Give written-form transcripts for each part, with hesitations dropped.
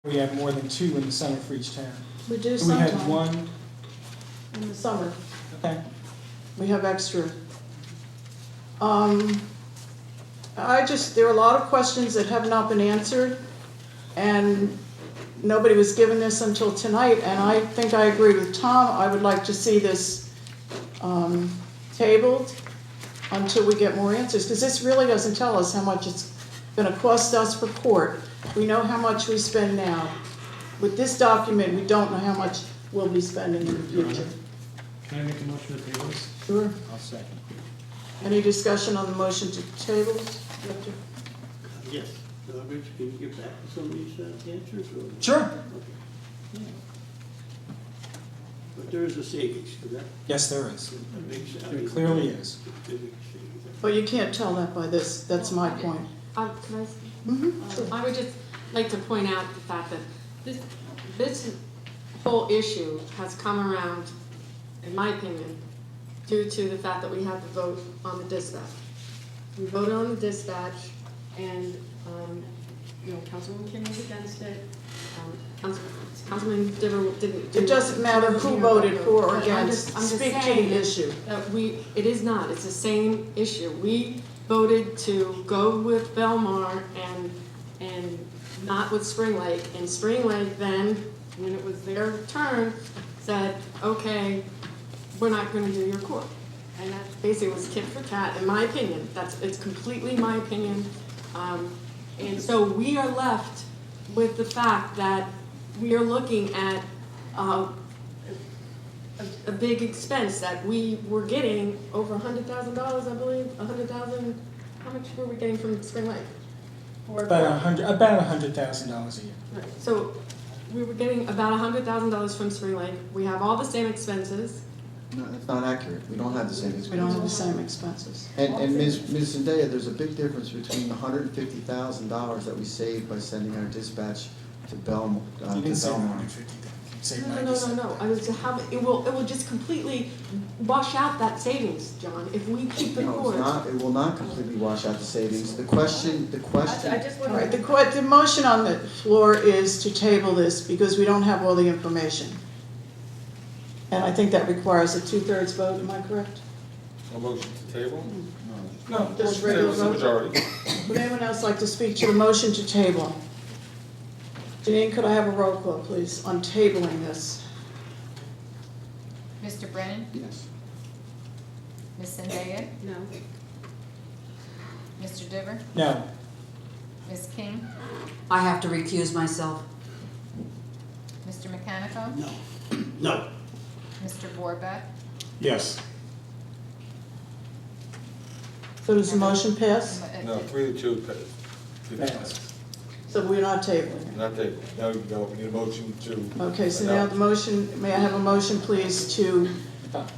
We have more than 2 in the summer for each town. We do We had sometime 1, in the summer. okay. We have extra. There are a lot of questions that have not been answered, and nobody was given this until tonight, and I think I agree with Tom. I would like to see this tabled until we get more answers, because this really doesn't tell us how much it's gonna cost us for court. We know how much we spend now. With this document, we don't know how much we'll be spending in the future. Can I make a motion to table this? Sure. I'll second. Any discussion on the motion to table? Director? Yes. Rich, can you get back to some of these answers? Or? Sure. Okay. But there is a savings, correct? Yes, there is. A big sa- There clearly is. a big savings. But you can't tell that by this, that's my point. Can Mhm. I would just like to point out the fact that this whole issue has come around, in my opinion, due to the fact that we had to vote on the dispatch. We voted on the dispatch, and, Councilwoman Kim was against it. Councilman Diver didn't. It doesn't matter who voted for or But I'm against, just speak to saying the issue. that it is not, it's the same issue. We voted to go with Belmar and not with Spring Lake. And Spring Lake then, when it was their turn, said, okay, we're not gonna do your court. And that basically was tit for tat, in my opinion. It's completely my opinion. And so we are left with the fact that we are looking at a big expense that we were getting over $100,000, I believe, 100,000. How much were we getting from Spring Lake? About $100,000 a year. Right, so we were getting about $100,000 from Spring Lake. We have all the same expenses. No, that's not accurate. We don't have the same We don't have the expenses. same expenses. And Ms. Zendaya, there's a big difference between the $150,000 that we saved by sending our dispatch to Belmont. You didn't say 150,000. You said No. 97. I was to have, it will just completely wash out that savings, John, if we keep the No, court. it's not, it will not completely wash out the savings. The question, All right, the motion on the floor is to table this because we don't have all the information. And I think that requires a 2/3 vote, am I correct? A motion to table? No, Just regular It's a vote? majority. Would anyone else like to speak to the motion to table? Janine, could I have a roll call, please, on tabling this? Mr. Brennan? yes. Ms. Zendaya? No. Mr. Diver? no. Ms. King? I have to recuse myself. Mr. Mechanico? No. No. Mr. Borbeck? Yes. So does the motion pass? No, 3-2. Pass. So we're not tabling it? Not table. Now we go, we need a motion to. Okay, so now the motion, may I have a motion, please, to, Adopt.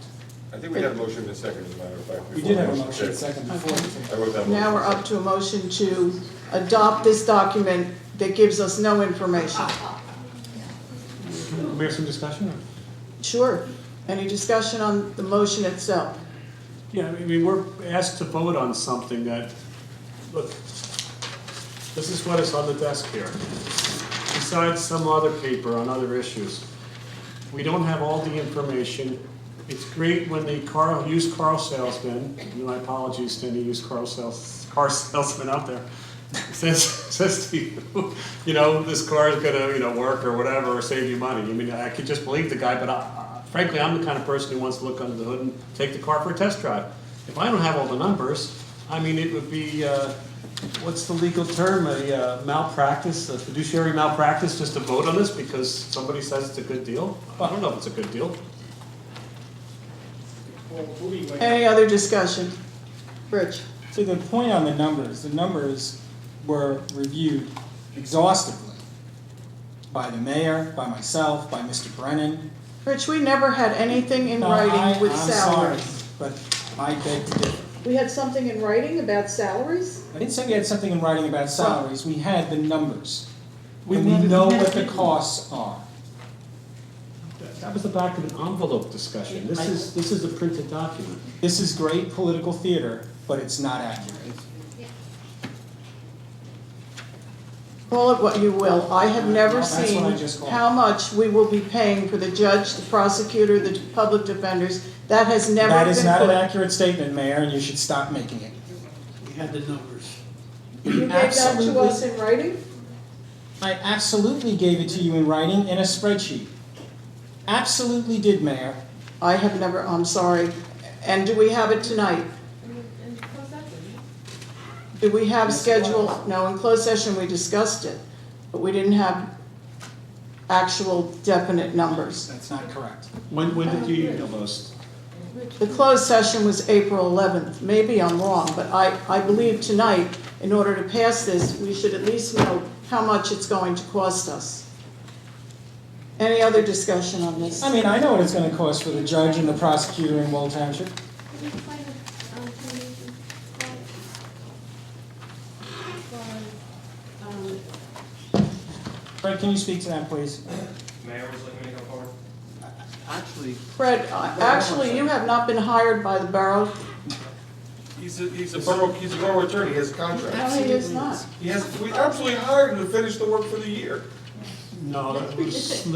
I think we had a motion in a second, as a matter of fact. We before did have a the motion passed. second before. Okay. I wrote that now we're motion. up to a motion to adopt this document that gives us no information. We have some discussion? or- Sure. Any discussion on the motion itself? Yeah, I mean, we're asked to vote on something that, look, this is what is on the desk here. Besides some other paper on other issues, we don't have all the information. It's great when the used car salesman, and my apologies to any used car salesman out there, says to you, this car is gonna, work or whatever, or save you money. I mean, I could just believe the guy, but frankly, I'm the kind of person who wants to look under the hood and take the car for a test drive. If I don't have all the numbers, I mean, it would be, what's the legal term, a malpractice, a fiduciary malpractice, just to vote on this because somebody says it's a good deal? I don't know if it's a good deal. Any other discussion? Rich? So the point on the numbers were reviewed exhaustively by the mayor, by myself, by Mr. Brennan. Rich, we never had anything in No, writing with I'm salaries. sorry, but I beg to differ. We had something in writing about salaries? I didn't say we had something in writing about salaries, we had the numbers. We And we wanted know to what get- the costs are. That was the back of an envelope discussion. This is a printed document. This is great political theater, but it's not accurate. Call it what you will, I have never That's what seen I just called. how much we will be paying for the judge, the prosecutor, the public defenders. That has never been That is not an put. accurate statement, Mayor, and you should stop making it. We had the numbers. You gave that to Absolutely. us in writing? I absolutely gave it to you in writing in a spreadsheet. Absolutely did, Mayor. I have never, I'm sorry. And do we have it tonight? Do we have schedule? No, in closed session we discussed it, but we didn't have actual definite numbers. That's not correct. When did you email those? The closed session was April 11th. Maybe I'm wrong, but I believe tonight, in order to pass this, we should at least know how much it's going to cost us. Any other discussion on this? I mean, I know what it's gonna cost for the judge and the prosecutor in Wold Township. Fred, can you speak to that, please? Mayor was looking to go forward. Actually, Fred, actually, you have not been hired by the borough. He's a borough attorney, he has a contract. No, he is not. We absolutely hired him to finish the work for the year. No, there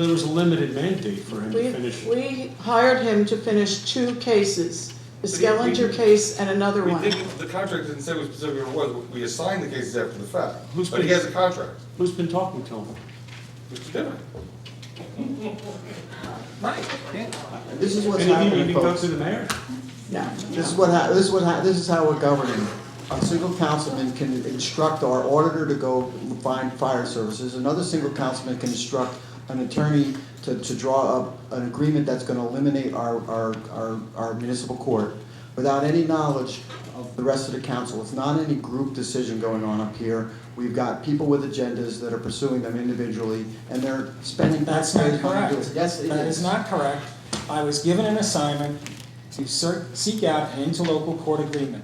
was a limited mandate for him to finish. We hired him to finish 2 cases, the But Skellinger case and another We one. didn't, the contract didn't say what specifically it was, we assigned the cases after the fact. Who's But he been- has a contract, Who's been talking to him? Mr. Dillon. this is what's Any of you happening, even go folks. to the mayor? No. This is how we're governing. A single councilman can instruct our auditor to go find fire services. Another single councilman can instruct an attorney to draw up an agreement that's gonna eliminate our municipal court without any knowledge of the rest of the council. It's not any group decision going on up here. We've got people with agendas that are pursuing them individually, and they're spending That's not taxpayers' money to do it. correct. Yes, it is. That is not correct. I was given an assignment to seek out an interlocal court agreement.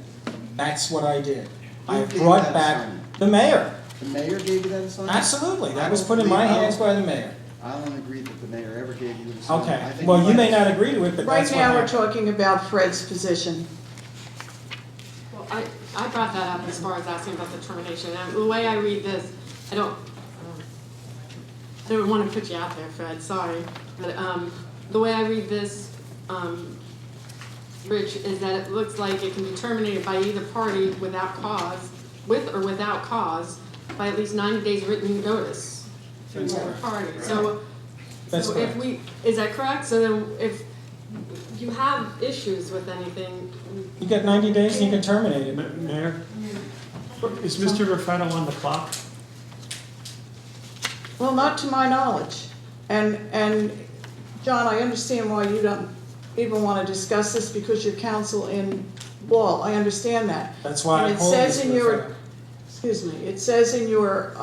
That's what I did. I Who gave brought that back assignment? the mayor. The mayor gave you that assignment? Absolutely. I That was don't put in my believe- hands by the mayor. I don't agree that the mayor ever gave you the assignment. I Okay. think Well, you might may have- not agree to it, but Right that's what now, we're happened. talking about Fred's position. Well, I brought that up as far as asking about the termination, and the way I read this, I don't want to put you out there, Fred, sorry, but, the way I read this, Rich, is that it looks like it can be terminated by either party without cause, with or without cause, by at least 90 days written notice to the other party, so, That's so if we, is that correct? So then, if you have issues with anything, You got 90 days and you can terminate it. Mayor? Is Mr. Raffetto on the clock? Well, not to my knowledge. And, John, I understand why you don't even want to discuss this because you're counsel in Wall. I understand that. That's why I And it called says Mr. in your, Raffetto. excuse me, it says in your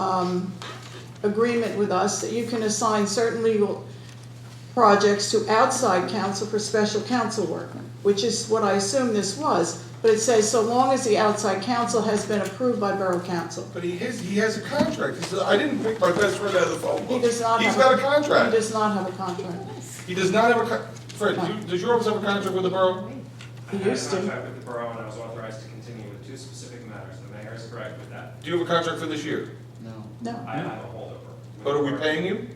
agreement with us that you can assign certain legal projects to outside counsel for special counsel work, which is what I assume this was. But it says so long as the outside counsel has been approved by Borough Council. But he has a contract. He said, I didn't pick my best friend out of the phone book. He does not He's have got a He contract. does not have a contract. He does not have a Fred, does your office have a contract with the borough? He I had a used to. contract with the borough, and I was authorized to continue with 2 specific matters. The mayor is correct with that. Do you have a contract for this year? No. No. I have a holdover. But are we paying you?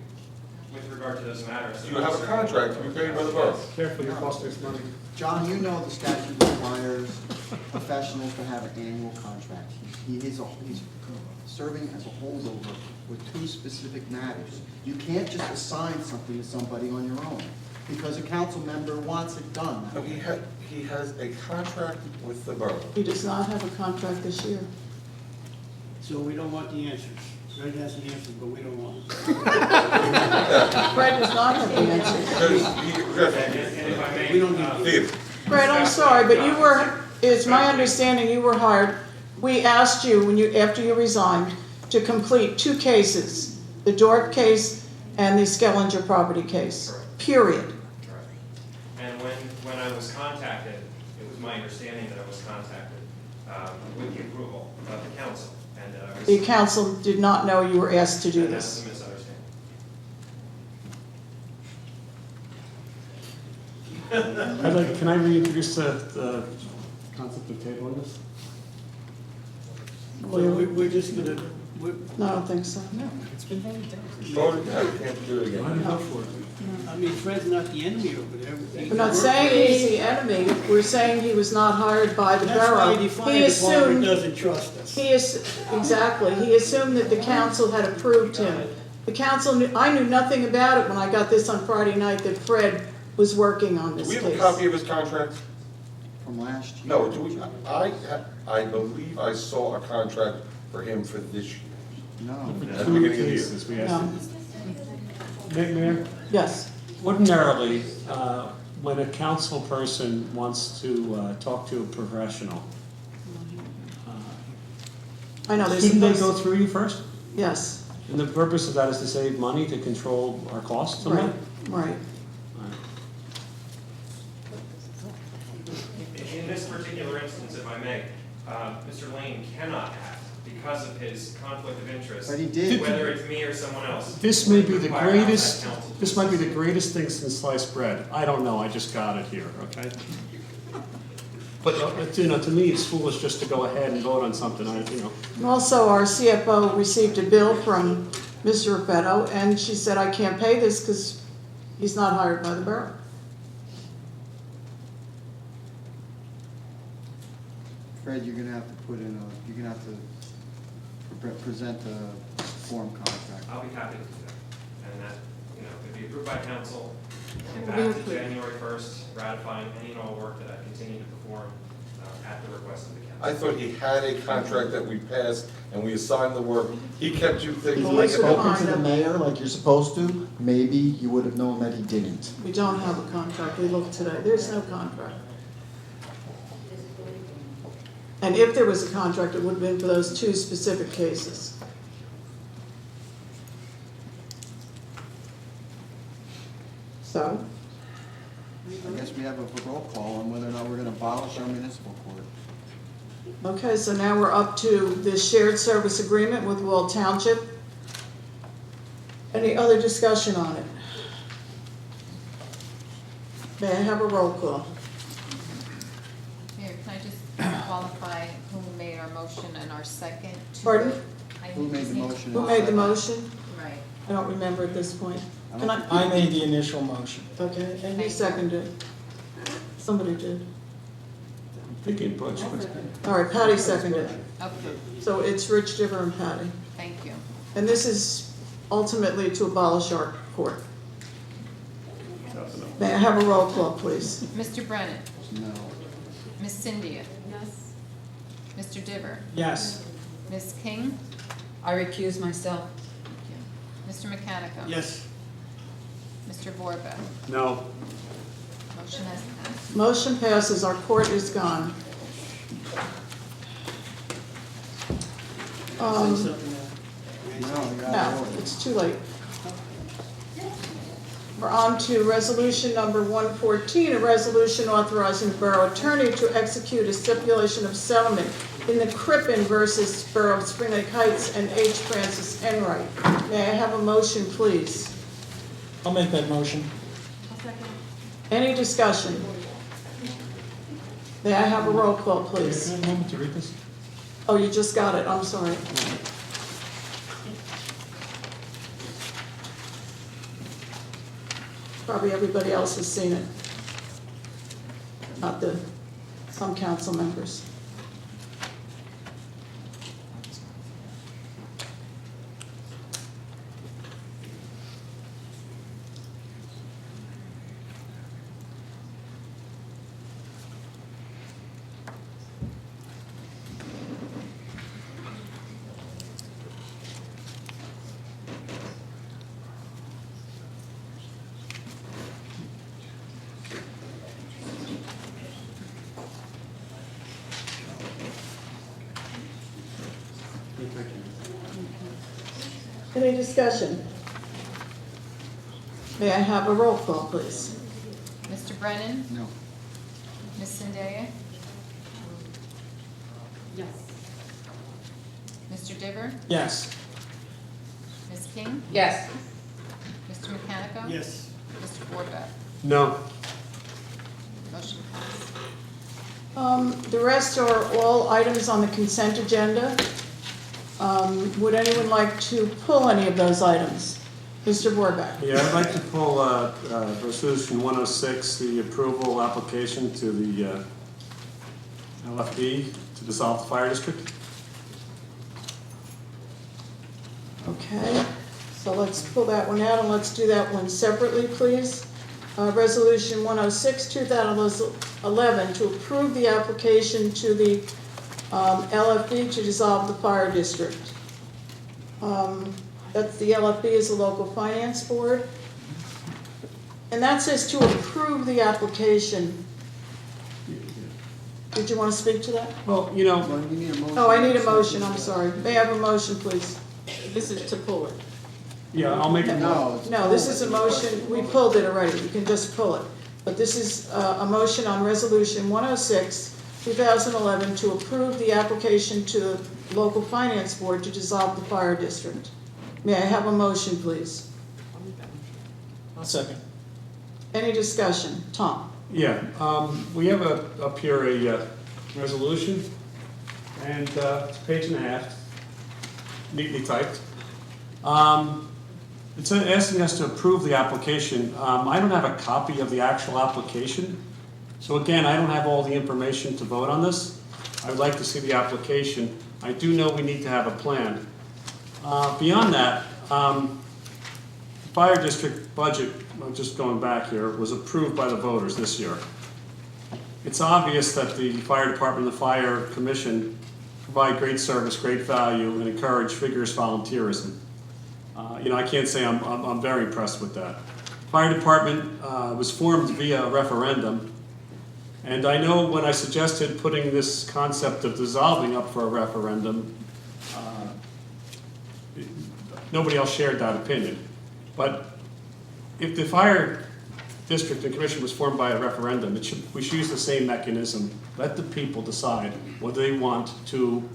With regard to those matters. Do you have a contract to be paid by the borough? Careful, your cost us money. John, you know the statute requires professionals to have an annual contract. He's serving as a holdover with 2 specific matters. You can't just assign something to somebody on your own, because a council member wants it done. No, he has a contract with the borough. He does not have a contract this year. So we don't want the answers. Fred has the answers, but we don't want them. Fred does not have the answers. Because And if I may, We don't need Steve, Fred, I'm sorry, but you were, it's my understanding you were hired. We asked you, after you resigned, to complete 2 cases, the Dorp case and the Skellinger property case, Correct. period. Correct. And when I was contacted, it was my understanding that I was contacted with the approval of the council, and that I was. The council did not know you were asked to do And that's this. a misunderstanding. Can I reintroduce the concept of tabling this? Well, we're just gonna No, I don't think so. Voted, yeah, you can't do it Why again. did you vote for it? I mean, Fred's not the enemy over there. We're not saying he's the enemy, we're saying he was not hired by the That's why borough. the fire He department assumed, doesn't trust us. exactly, he assumed that the council had approved him. The council, I knew nothing about it when I got this on Friday night, that Fred was working on Do this we case. have a copy of his contract? From last year. No, do we, I believe I saw a contract for him for this year. No. At the Two beginning of the year. cases we No. asked. Mayor, Yes, ordinarily, when a council person wants to talk to a professional, I know, there's. shouldn't they go through you first? Yes, And the purpose of that is to save money, to control our costs on right, that? right. In this particular instance, if I may, Mr. Lane cannot act because of his conflict of interest. But he did. Whether it's me or someone else. This may be the Require outside greatest, counsel to this might be the assist. greatest thing since sliced bread. I don't know, I just got it here, okay? But, to me, it's foolish just to go ahead and vote on something, And also, our CFO received a bill from Mr. Raffetto, and she said, I can't pay this because he's not hired by the borough. Fred, you're gonna have to put in you're gonna have to present a form contract. I'll be happy to do that. And that, it'd be approved by council, and It'll be back to approved. January 1st, ratifying any and all work that I continue to perform at the request of the council. I thought he had a contract that we passed and we assigned the work. He kept two things If Well, you we like could it. find spoken to the him. mayor like you're supposed to, maybe you would have known that he didn't. We don't have a contract, we looked today, there's no contract. And if there was a contract, it would have been for those two specific cases. So, I guess we have a roll call on whether or not we're gonna abolish our municipal court. okay, so now we're up to the shared service agreement with Wall Township. Any other discussion on it? May I have a roll call? Mayor, can I just qualify who made our motion and our second? to- Pardon? I Who made just the need to motion? Who made the motion? Right. I don't remember at this point. Can I? I made the initial motion. Okay, and Thank he you. seconded. Somebody did. I'm thinking Butch. All right, Patty seconded. Okay, So it's Rich Diver and Patty. thank you. And this is ultimately to abolish our court. May I have a roll call, please? Mr. Brennan, No. Miss Cynthia, Yes. Mr. Diver, Yes. Miss King, I recuse myself. Mr. Mechanical. Yes. Mr. Vorba. No, Motion has passed. Motion passes, our court is gone. Say something else. No, you got No, it's too late. We're on to resolution number 114, a resolution authorizing the borough attorney to execute a stipulation of settlement in the Crippen versus Borough of Spring Lake Heights and H. Francis Enright. May I have a motion, please? I'll make that motion. I'll second. Any discussion? May I have a roll call, can I please? have a moment to read this? Oh, you just got it, I'm sorry. Probably everybody else has seen it. Not some council members. Any discussion? May I have a roll call, please? Mr. Brennan, No. Miss Zendaya, Yes. Mr. Diver, Yes. Miss King, Yes. Mr. Mechanical. Yes. Mr. Vorba. No, Motion passed. The rest are all items on the consent agenda. Would anyone like to pull any of those items? Mr. Borbeck? Yeah, I'd like to pull Resolution 106, the approval application to the LFD to dissolve the fire district. Okay, so let's pull that one out and let's do that one separately, please. Resolution 106, 2011, to approve the application to the LFB to dissolve the fire district. That's the LFB is the local finance board. And that says to approve the application. Did you want to speak to that? Well, you know, Well, you need a motion. Oh, I need a motion, I'm sorry. May I have a motion, please? This is to pull it. yeah, I'll make a No. it's No, this is a motion, we pulled it already, you can just pull it. But this is a motion on Resolution 106, 2011, to approve the application to the local finance board to dissolve the fire district. May I have a motion, please? I'll second. Any discussion? Tom? Yeah, we have up here a resolution, and it's a page and a half, neatly typed. It's asking us to approve the application. I don't have a copy of the actual application, so again, I don't have all the information to vote on this. I would like to see the application. I do know we need to have a plan. Beyond that, fire district budget, I'm just going back here, was approved by the voters this year. It's obvious that the fire department and the fire commission provide great service, great value, and encourage vigorous volunteerism. I can't say I'm very impressed with that. Fire department was formed via a referendum, and I know when I suggested putting this concept of dissolving up for a referendum, nobody else shared that opinion. But if the fire district and commission was formed by a referendum, we should use the same mechanism. Let the people decide whether they want to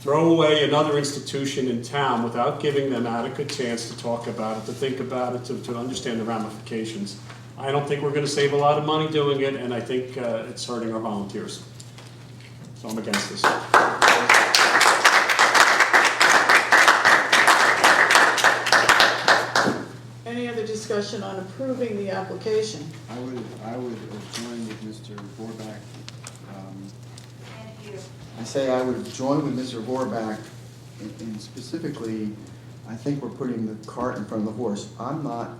throw away another institution in town without giving them adequate chance to talk about it, to think about it, to understand the ramifications. I don't think we're going to save a lot of money doing it, and I think it's hurting our volunteers. So I'm against this. Any other discussion on approving the application? I would join with Mr. Vorback. I say I would join with Mr. Vorback, and specifically, I think we're putting the cart in front of the horse. I'm not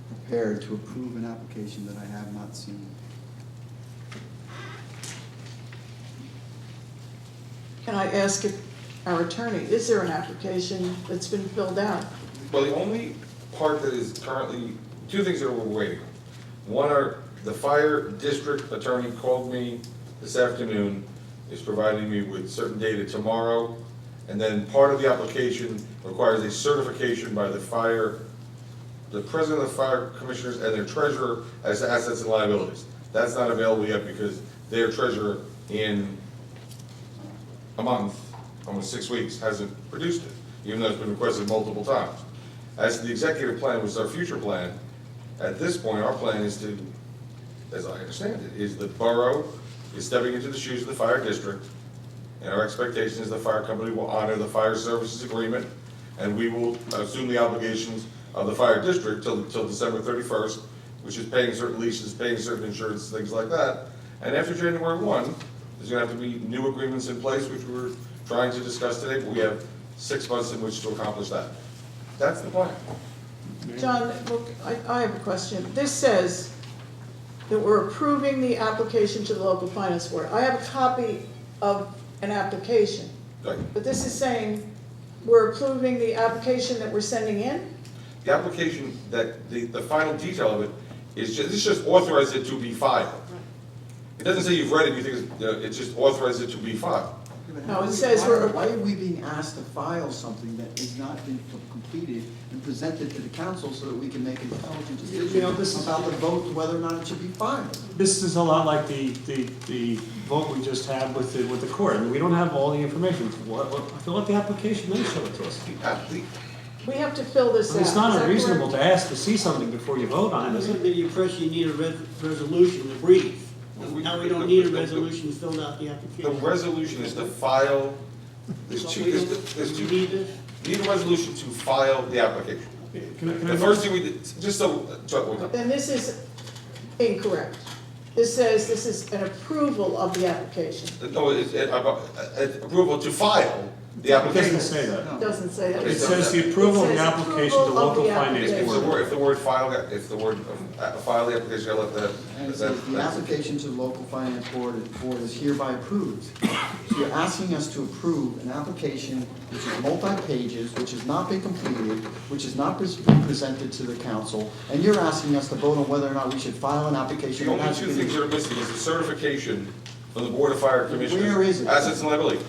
prepared to approve an application that I have not seen. Can I ask if our attorney, is there an application that's been filled out? Well, the only part that is currently, two things that we're waiting on. One are, the fire district attorney called me this afternoon, is providing me with certain data tomorrow, and then part of the application requires a certification by the president of the fire commissioners and their treasurer as to assets and liabilities. That's not available yet because their treasurer in a month, almost 6 weeks, hasn't produced it, even though it's been requested multiple times. As to the executive plan, which is our future plan, at this point, our plan is to, as I understand it, is the borough is stepping into the shoes of the fire district, and our expectation is the fire company will honor the fire services agreement, and we will assume the obligations of the fire district till December 31st, which is paying certain leases, paying certain insurance, things like that. And after January 1, there's gonna have to be new agreements in place, which we're trying to discuss today, but we have 6 months in which to accomplish that. That's the plan. John, look, I have a question. This says that we're approving the application to the local finance board. I have a copy of an application, Right. but this is saying we're approving the application that we're sending in? The application, that the final detail of it is just, this just authorizes it to be filed. It doesn't say you've read it, you think it just authorizes it to be filed. No, it says we're- Why are we being asked to file something that has not been completed and presented to the council so that we can make an intelligent You know, this decision is- about the vote, whether or not it should be filed? This is a lot like the vote we just had with the court. I mean, we don't have all the information. Fill out the application, then show it to us. We have to fill this out. It's Is not that unreasonable correct? to ask to see something before you vote on I'm it, is under it? the impression you need a resolution to breathe. Now we don't need a resolution to fill out the The application. resolution is to file There's So two, we there's we two, need this? need a resolution to file the application. Can I The first thing we did, just so, Then this is incorrect. This says this is an approval of the application. no, it's, approval to file the It application. doesn't say that. It doesn't say that. It says the approval of the application to local finance If board. the word file, file the application, I let that. And it says the application to the local finance board is hereby approved. So you're asking us to approve an application which is multi-pages, which has not been completed, which has not been presented to the council, and you're asking us to vote on whether or not we should file an application. The that only has two been- things that are missing is the certification from the Board of Fire Commissioners. Where is it? Assets and liability.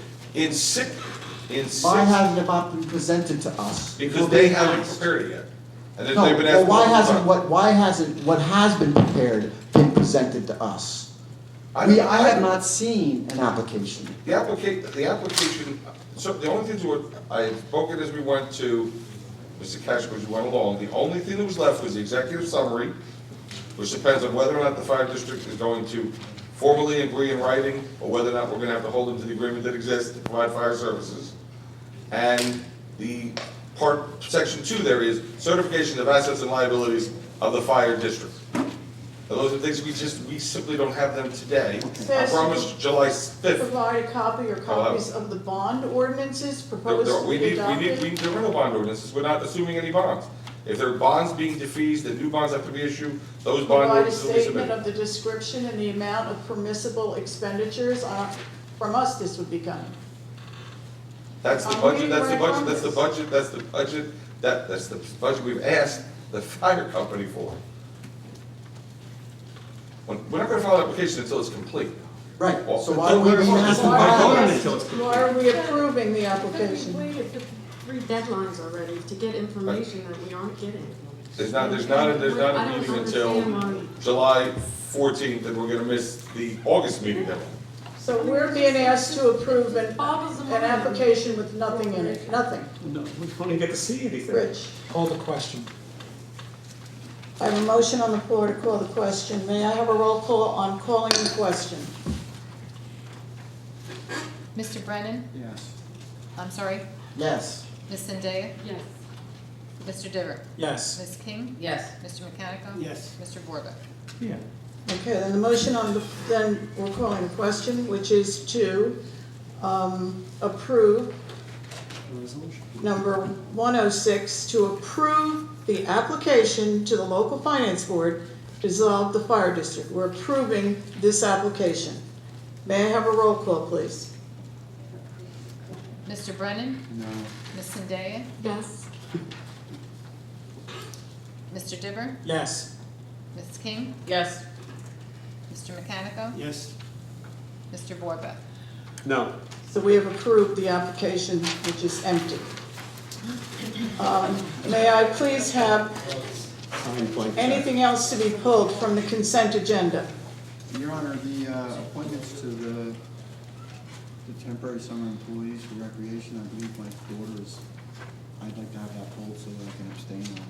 Why hasn't it not been presented to us? Because they haven't prepared it yet. And then No, they've been well, asking. why hasn't what has been prepared been presented to us? I have not seen an application. The application, so the only things were, I had spoken as we went to Mr. Cash, as we went along, the only thing that was left was the executive summary, which depends on whether or not the fire district is going to formally agree in writing, or whether or not we're gonna have to hold them to the agreement that exists to provide fire services. And the part, section 2 there is certification of assets and liabilities of the fire district. Now, those are things we simply don't have them today. I Says- promised July 5th. Provide a copy or copies of the bond ordinances proposed to We be need, adopted. there are no bond ordinances, we're not assuming any bonds. If there are bonds being defeased and new bonds have to be issued, those bond Provide a ordinances will be statement submitted. of the description and the amount of permissible expenditures. From us, this would be coming. That's the I'm budget, reading that's the right budget, from that's the this. budget, that's the budget we've asked the fire company for. We're not gonna file an application until it's complete. Right, Well, so why are we being asked to Why Why file? vote are on we- it until it's Why are we approving the application? We waited for 3 deadlines already to get information that we aren't getting. There's not a I don't meeting understand until why. July 14th, and we're gonna miss the August meeting then. So we're being asked to approve an application with nothing in it, nothing. No, we don't even get to see anything. Rich, Call the question. I have a motion on the floor to call the question. May I have a roll call on calling the question? Mr. Brennan? Yes. I'm sorry, Yes. Ms. Zendaya? Yes. Mr. Diver? Yes. Ms. King? Yes. Mr. Mechanical? Yes. Mr. Borba? Yeah. Okay, then the motion on the, then we're calling the question, which is to approve number 106, to approve the application to the local finance board to dissolve the fire district. We're approving this application. May I have a roll call, please? Mr. Brennan? No. Ms. Zendaya? Yes. Mr. Diver? Yes. Ms. King? Yes. Mr. Mechanical? Yes. Mr. Borba? No. So we have approved the application, which is empty. May I please have Sign blank check. anything else to be pulled from the consent agenda? Your Honor, the appointments to the temporary summer employees for recreation, I believe my daughter is, I'd like to have that pulled so that I can abstain on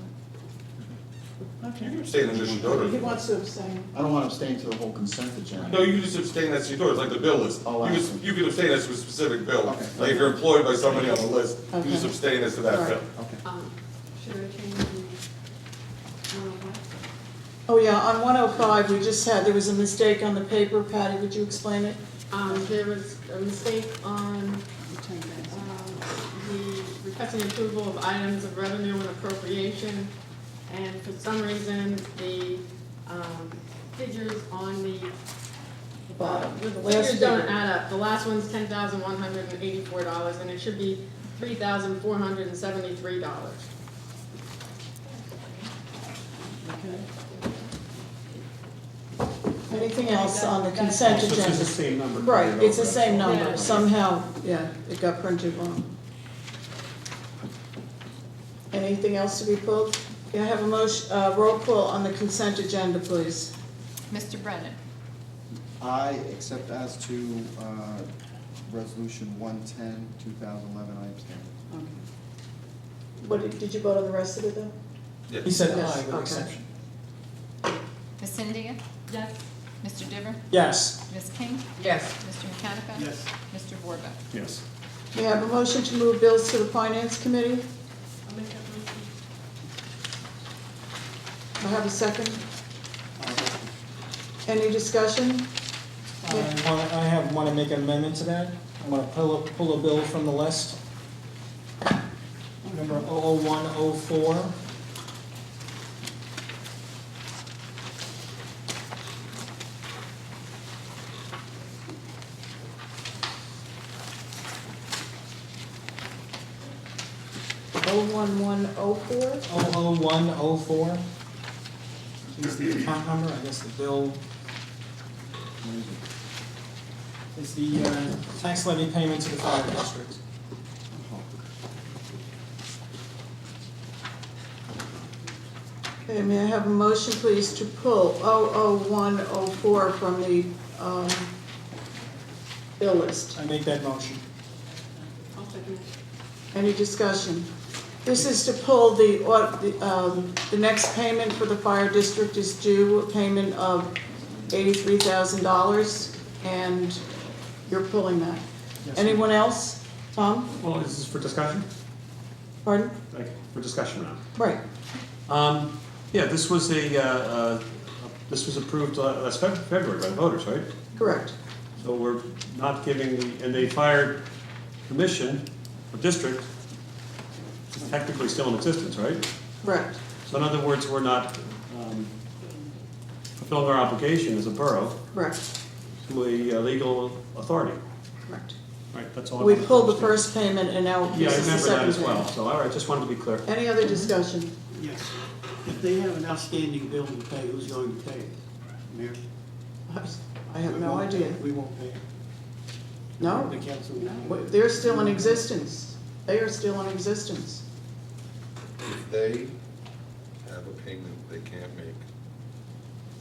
You can abstain on just your He daughter. wants to abstain. it. I don't want to abstain to the whole consent agenda. No, you can just abstain, that's your daughter, it's like the bill list. Oh, I see. You can abstain as to a specific bill. Okay. Like if you're employed by somebody on the list, you just Okay. abstain as to that All right. bill. Okay. Should I change the, what? Oh, yeah, on 105, we just had, there was a mistake on the paper. Patty, would you explain it? There was a mistake on, the requesting approval of items of revenue and appropriation. And for some reason, the, figures on the, Bottom. the The last figures don't figure. add up. The last one's $10,184, and it should be $3,473. Anything else on the consent So it's just the agenda? same number. Right, it's the same Yeah. number. Somehow, yeah, it got printed wrong. Anything else to be pulled? Can I have a motion, roll call on the consent agenda, please? Mr. Brennan? I, except as to Resolution 110, 2011, I abstain. What, did you vote on the rest of it, though? Yeah. He said Yes, aye with okay. exception. Ms. Zendaya? Yes. Mr. Diver? Yes. Ms. King? Yes. Mr. Mechanical? Yes. Mr. Borba? Yes. May I have a motion to move bills to the Finance Committee? I'll make that motion. I have a second. Any discussion? I want to make an amendment to that. I want to pull a bill from the list. Number 00104. Oh, 1104? 00104 is the account number, I guess the bill. Is the tax levy payment to the fire district. Okay, may I have a motion, please, to pull 00104 from the bill list? I make that motion. I'll second it. Any discussion? This is to pull the next payment for the fire district is due, a payment of $83,000, and you're pulling that. Yes, Anyone else? Tom? Well, is this for discussion? Pardon? Like, for discussion now? Right. Yeah, this was approved last February by the voters, right? Correct. So we're not giving, and the fire commission or district is technically still in existence, right? Correct. So in other words, we're not fulfilling our obligation as a borough Correct. to a legal authority. Correct. Right, that's all. I We wanted to pulled the understand. first payment and now Yeah, I this is the remember that second as well, payment. so all right, just wanted to be clear. Any other discussion? Yes. If they have an outstanding bill to pay, who's going to pay it? Mayor? I have no idea. We won't pay it. No, The council will. they're still in existence. They are still in existence. If they have a payment they can't make,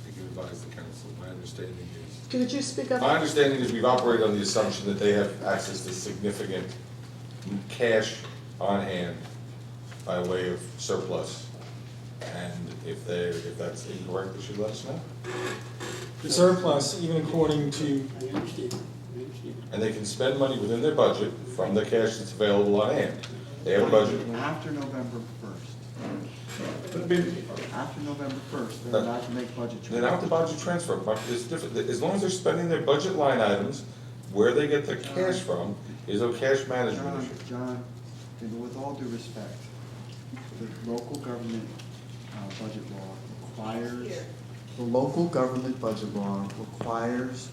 they can advise the council. My understanding is, Could you speak up? my understanding is we've operated on the assumption that they have access to significant cash on hand by way of surplus. And if that's incorrect, they should let us know. The surplus, even according to, I understand, I understand. And they can spend money within their budget from the cash that's available on hand. They have a budget. After November 1st. But I mean, After November 1st, they're allowed to make budget they don't have to budget transfer, but it's different, as long as they're spending their budget line items, where they get the cash from is a cash management issue. John, with all due respect, the local government budget law requires, the local government budget law requires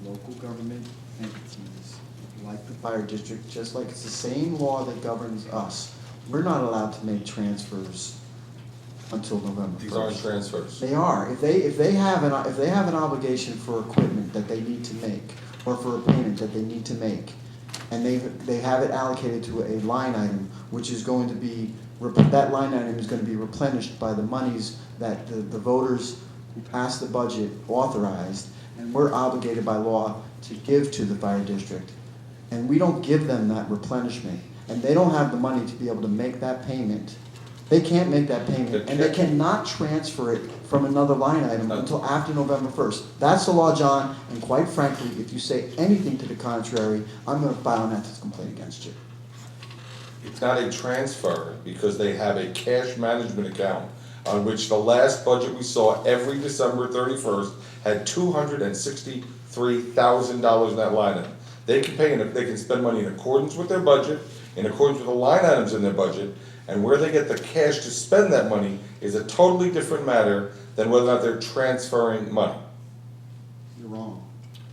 local government entities, like the fire district, just like it's the same law that governs us. We're not allowed to make transfers until November 1st. These aren't transfers. They are. If they have an obligation for equipment that they need to make, or for a payment that they need to make, and they have it allocated to a line item, which is going to be, that line item is going to be replenished by the monies that the voters who passed the budget authorized, and we're obligated by law to give to the fire district. And we don't give them that replenishment, and they don't have the money to be able to make that payment. They can't make that payment, and they cannot transfer it from another line item until after November 1st. That's the law, John, and quite frankly, if you say anything to the contrary, I'm gonna file an ethics complaint against you. It's not a transfer because they have a cash management account on which the last budget we saw every December 31st had $263,000 in that line item. They can pay, they can spend money in accordance with their budget, in accordance with the line items in their budget, and where they get the cash to spend that money is a totally different matter than whether or not they're transferring money. You're wrong.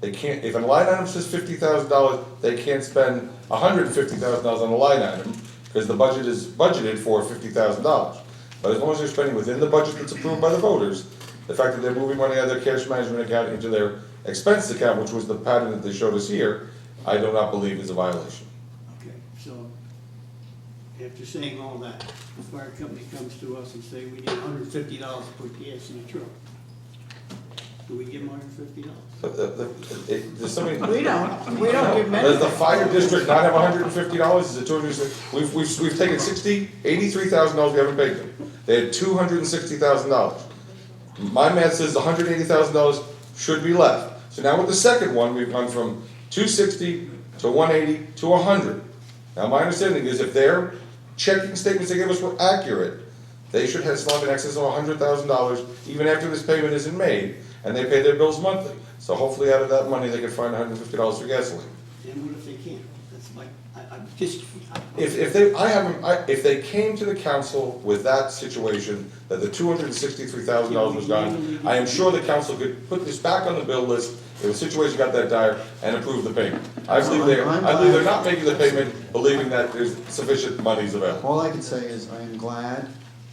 They can't, if a line item says $50,000, they can't spend $150,000 on a line item, because the budget is budgeted for $50,000. But as long as they're spending within the budget that's approved by the voters, the fact that they're moving money out of their cash management account into their expense account, which was the pattern that they showed us here, I do not believe is a violation. Okay, so after saying all that, the fire company comes to us and say, we need $150 to put gas in the truck. Do we give them $150? There's somebody. We don't give many. Does the fire district not have $150? Is it we've taken $83,000 we haven't paid them. They had $260,000. My math says $180,000 should be left. So now with the second one, we've gone from 260 to 180 to 100. Now, my understanding is if their checking statements they gave us were accurate, they should have still have in excess of $100,000 even after this payment isn't made, and they pay their bills monthly. So hopefully out of that money, they can find $150 for gasoline. And what if they can't? That's my, I'm just. If they came to the council with that situation, that the $263,000 was gone, I am sure the council could put this back on the bill list if the situation got that dire and approve the payment. I believe they're not making the payment, believing that there's sufficient monies available. All I can say is I am glad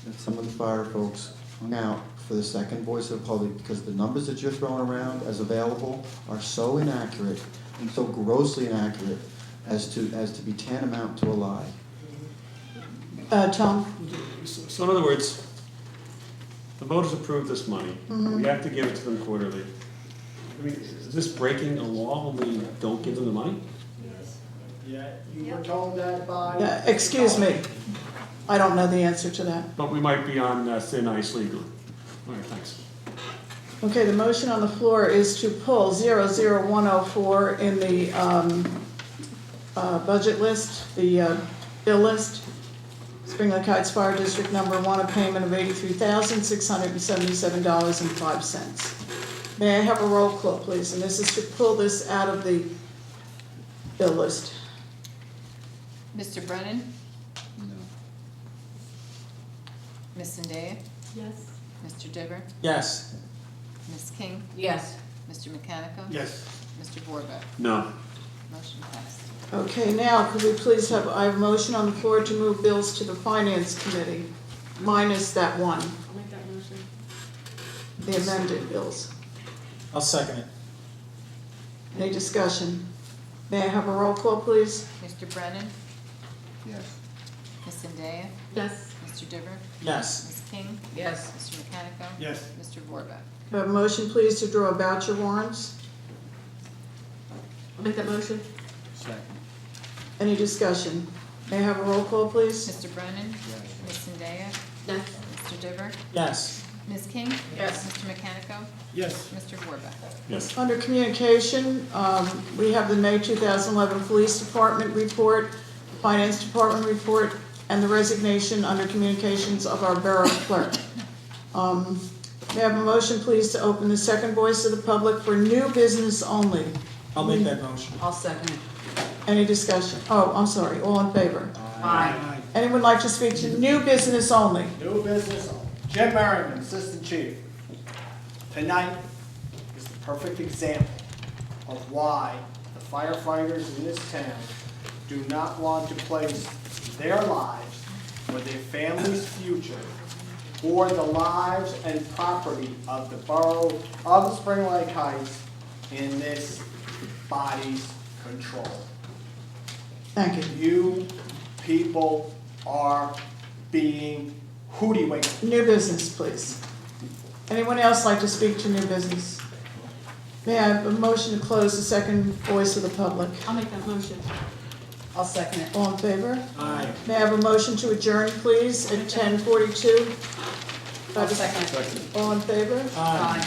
that some of the fire folks hung out for the second voice of the public, because the numbers that you're throwing around as available are so inaccurate and so grossly inaccurate as to be tantamount to a lie. Tom? So in other words, the voters approved this money. We have to give it to them quarterly. I mean, is this breaking a law when we don't give them the money? Yeah, you were told that by. Excuse me, I don't know the answer to that. But we might be on thin ice legally. All right, thanks. Okay, the motion on the floor is to pull 00104 in the budget list, the bill list. Spring Lake Heights Fire District Number 1, a payment of $83,677.05. May I have a roll call, please? And this is to pull this out of the bill list. Mr. Brennan? No. Ms. Zendaya? Yes. Mr. Diver? Yes. Ms. King? Yes. Mr. Mechanical? Yes. Mr. Borba? No. Motion passed. Okay, now, could we please have, I have a motion on the floor to move bills to the Finance Committee, minus that one, I'll make that motion. the amended bills. I'll second it. Any discussion? May I have a roll call, please? Mr. Brennan? Yes. Ms. Zendaya? Yes. Mr. Diver? Yes. Ms. King? Yes. Mr. Mechanical? Yes. Mr. Borba? Do I have a motion, please, to draw voucher warrants? I'll make that motion. Any discussion? May I have a roll call, please? Mr. Brennan? Ms. Zendaya? Yes. Mr. Diver? Yes. Ms. King? Yes. Mr. Mechanical? Yes. Mr. Borba? Yes. Under communication, we have the May 2011 Police Department report, Finance Department report, and the resignation under communications of our Borough Clerk. May I have a motion, please, to open the second voice of the public for new business only? I'll make that motion. I'll second it. Any discussion? Oh, I'm sorry, all in favor? Aye. Anyone like to speak to new business only? New business only. Jim Merriman, Assistant Chief. Tonight is the perfect example of why the firefighters in this town do not want to place their lives or their family's future or the lives and property of the borough of Spring Lake Heights in this body's control. Thank you. You people are being hoodwinked. New business, please. Anyone else like to speak to new business? May I have a motion to close the second voice of the public? I'll make that motion. I'll second it. All in favor? Aye. May I have a motion to adjourn, please, at 10:42? I'll second it. All in favor? Aye. Aye.